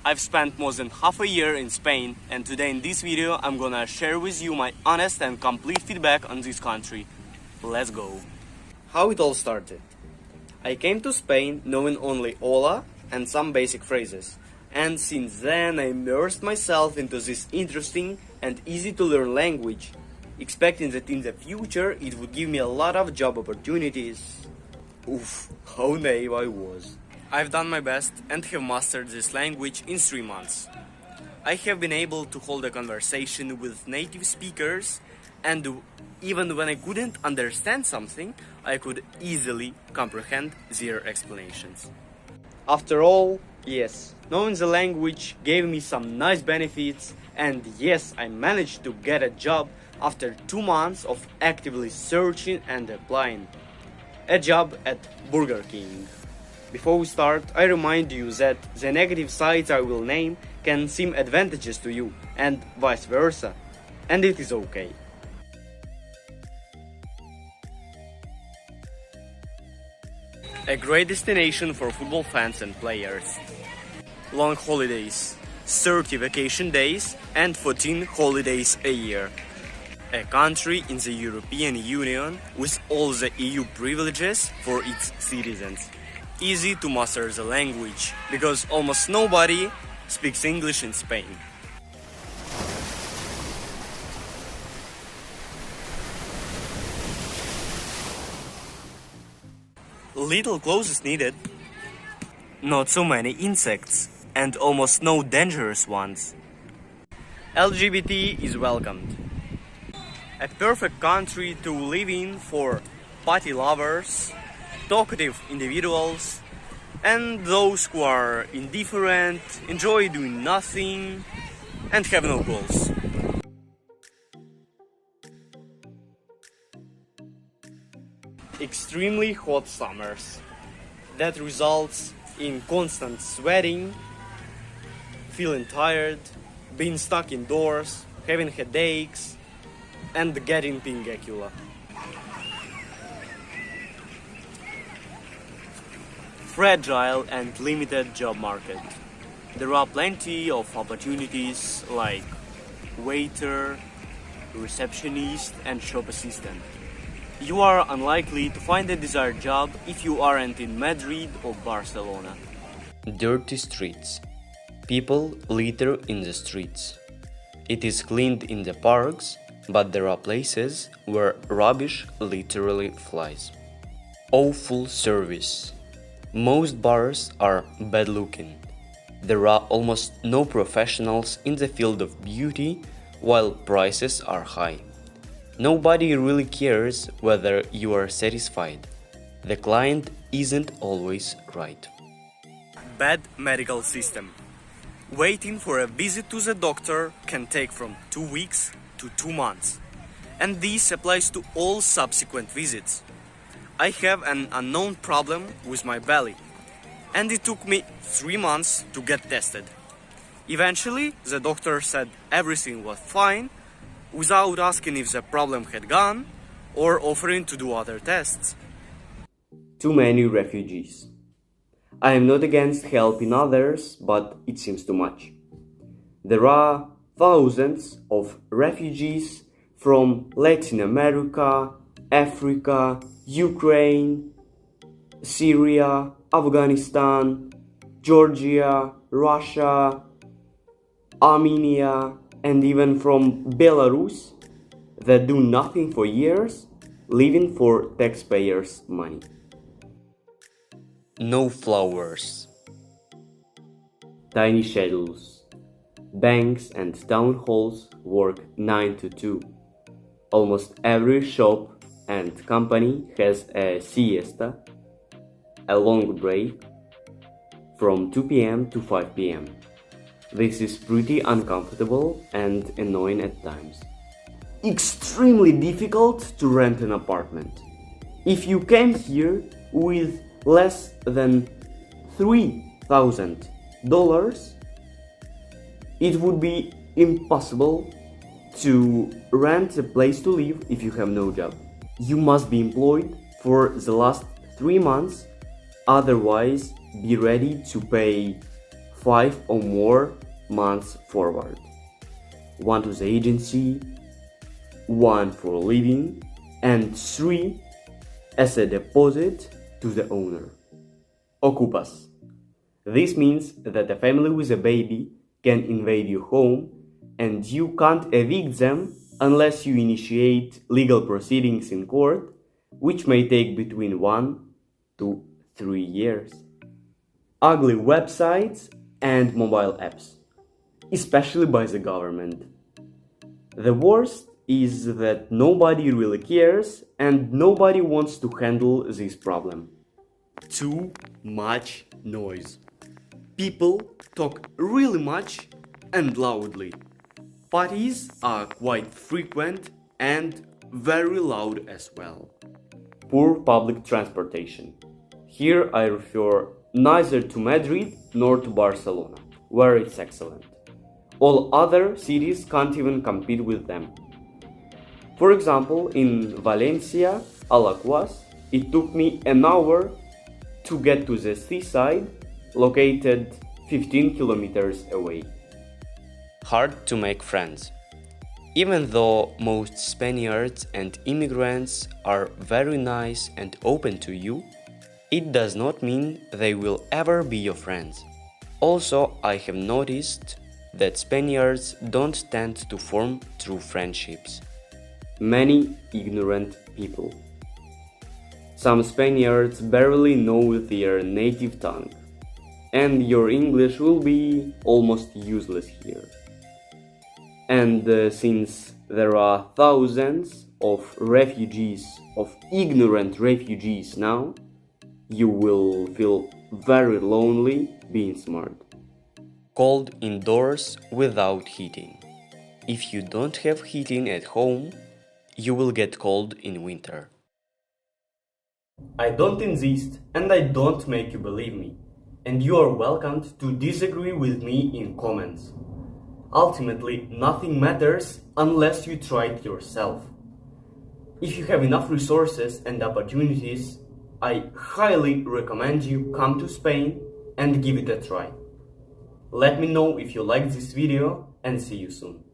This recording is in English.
I've spent more than half a year in Spain, and today in this video I'm gonna share with you my honest and complete feedback on this country. Let's go! How it all started. I came to Spain knowing only hola and some basic phrases, and since then I immersed myself into this interesting and easy to learn language, expecting that in the future it would give me a lot of job opportunities. Oof, how naive I was. I've done my best and have mastered this language in 3 months. I have been able to hold a conversation with native speakers, and even when I couldn't understand something, I could easily comprehend their explanations. After all, yes, knowing the language gave me some nice benefits, and yes, I managed to get a job after 2 months of actively searching and applying. A job at Burger King. Before we start, I remind you that the negative sides I will name can seem advantages to you, and vice versa, and it is okay. A great destination for football fans and players. Long holidays, 30 vacation days, and 14 holidays a year. A country in the European Union with all the EU privileges for its citizens. Easy to master the language, because almost nobody speaks English in Spain. Little clothes needed. Not so many insects, and almost no dangerous ones. LGBT is welcomed. A perfect country to live in for party lovers, talkative individuals, and those who are indifferent, enjoy doing nothing, and have no goals. Extremely hot summers. That results in constant sweating, feeling tired, being stuck indoors, having headaches, and getting pingecula. Fragile and limited job market. There are plenty of opportunities like waiter, receptionist, and shop assistant. You are unlikely to find a desired job if you aren't in Madrid or Barcelona. Dirty streets. People litter in the streets. It is cleaned in the parks, but there are places where rubbish literally flies. Awful service. Most bars are bad looking. There are almost no professionals in the field of beauty, while prices are high. Nobody really cares whether you are satisfied. The client isn't always right. Bad medical system. Waiting for a visit to the doctor can take from 2 weeks to 2 months. And this applies to all subsequent visits. I have an unknown problem with my belly, and it took me 3 months to get tested. Eventually, the doctor said everything was fine, without asking if the problem had gone, or offering to do other tests. Too many refugees. I am not against helping others, but it seems too much. There are thousands of refugees from Latin America, Africa, Ukraine, Syria, Afghanistan, Georgia, Russia, Armenia, and even from Belarus that do nothing for years, living for taxpayers' money. No flowers. Tiny schedules. Banks and town halls work 9 to 2. Almost every shop and company has a siesta, a long break, from 2 p.m. to 5 p.m. This is pretty uncomfortable and annoying at times. Extremely difficult to rent an apartment. If you came here with less than $3,000, it would be impossible to rent a place to live if you have no job. You must be employed for the last 3 months, otherwise be ready to pay 5 or more months forward, 1 to the agency, 1 for living, and 3 as a deposit to the owner. Okupas. This means that a family with a baby can invade your home and you can't evict them unless you initiate legal proceedings in court, which may take between 1 to 3 years. Ugly websites and mobile apps, especially by the government. The worst is that nobody really cares and nobody wants to handle this problem. Too much noise. People talk really much and loudly. Parties are quite frequent and very loud as well. Poor public transportation. Here I refer neither to Madrid nor to Barcelona, where it's excellent. All other cities can't even compete with them. For example, in Valencia, Alaquas, it took me an hour to get to the seaside, located 15 kilometers away. Hard to make friends. Even though most Spaniards and immigrants are very nice and open to you, it does not mean they will ever be your friends. Also, I have noticed that Spaniards don't tend to form true friendships. Many ignorant people. Some Spaniards barely know their native tongue, and your English will be almost useless here. And since there are thousands of ignorant refugees now, you will feel very lonely being smart. Cold indoors without heating. If you don't have heating at home, you will get cold in winter. I don't insist and I don't make you believe me, and you are welcome to disagree with me in comments. Ultimately, nothing matters unless you try it yourself. If you have enough resources and opportunities, I highly recommend you come to Spain and give it a try. Let me know if you liked this video and see you soon.